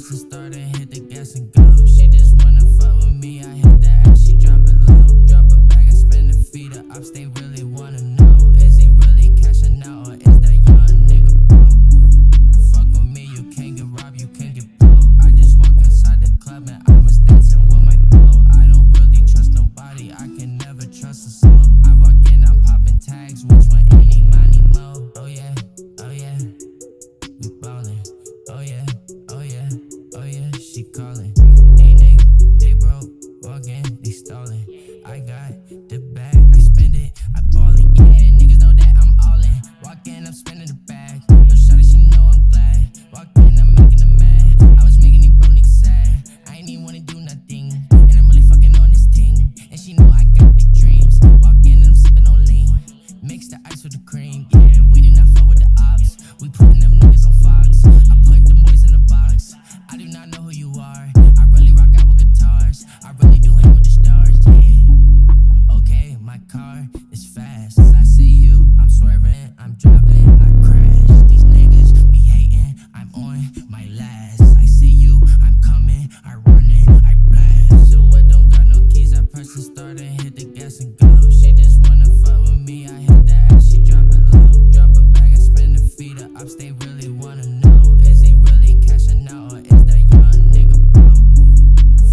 press the start and hit the gas and go. She just wanna fuck with me, I hit that ass, she drop it low. Drop it back and spin the feet, the ops, they really wanna know. Is he really cashing out or is that young nigga broke? Fuck with me, you can't get robbed, you can't get broke. I just walk inside the club and I was dancing with my bro. I don't really trust nobody, I can never trust a soul. I walk in, I'm popping tags, which one any money mo? Oh yeah, we ballin'. Oh yeah, she callin'. These niggas, they broke, walkin', they stallin'. I got the bag, I spend it, I ballin'. Yeah, niggas know that I'm all in. Walk in, I'm spending the bag. No shawty, she know I'm glad. Walk in, I'm making them mad. I was making these bro niggas sad. I ain't even wanna do nothing, and I'm really fucking on this thing. And she know I got big dreams. Walk in, I'm sippin' on lean. Mix the ice with the cream. Yeah, we do not fuck with the ops. We putting them niggas on Fox. I put them boys in the box. I do not know who you are. I really rock out with guitars. I really do hang with the stars. Yeah. Okay, my car is fast. As I see you, I'm swerving, I'm driving, I crash. These niggas be hating, I'm on my last. I see you, I'm coming, I run it, I blast. So what don't got no keys, I press the start and hit the gas and go. She just wanna fuck with me, I hit that ass, she drop it low. Drop it back and spin the feet, the ops, they really wanna know. Is he really cashing out or is that young nigga broke?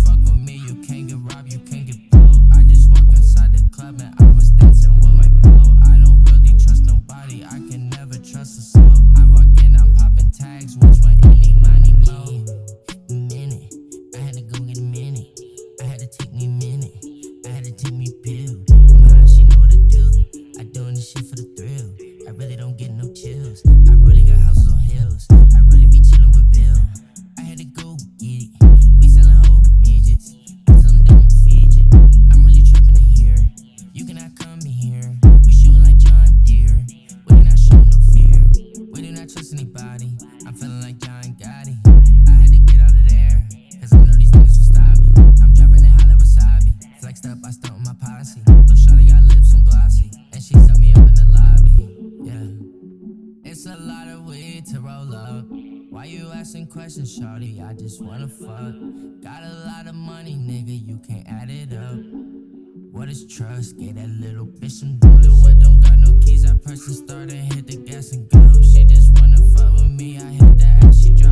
Fuck with me, you can't get robbed, you can't get broke. I just walk inside the club and I was dancing with my bro. I don't really trust nobody, I can never trust a soul. I walk in, I'm popping tags, which one any money mo? Minute, I had to go get a minute. I had to take me a minute, I had to take me a pill. I'm high, she know what I do. I doing this shit for the thrill. I really don't get no chills. I really got houses on hills. I really be chillin' with Bill. I had to go get it. We sellin' whole midgets. I tell them don't fidget. I'm really trappin' in here. You cannot come in here. We shootin' like John Deere. We do not show no fear. We do not trust anybody. I'm feeling like John Gotti. I had to get out of there, cause I know these niggas will stop me. I'm trappin' in Hollywood Wasabi. Flexed up, I stunt with my posse. Little shawty got lips on glossy, and she sucked me up in the lobby. Yeah, it's a lot of weed to roll up. Why you asking questions, shawty? I just wanna fuck. Got a lot of money, nigga, you can't add it up. What is trust? Gave that little bitch some bush. What don't got no keys, I press the start and hit the gas and go. She just wanna fuck with me, I hit that ass, she drop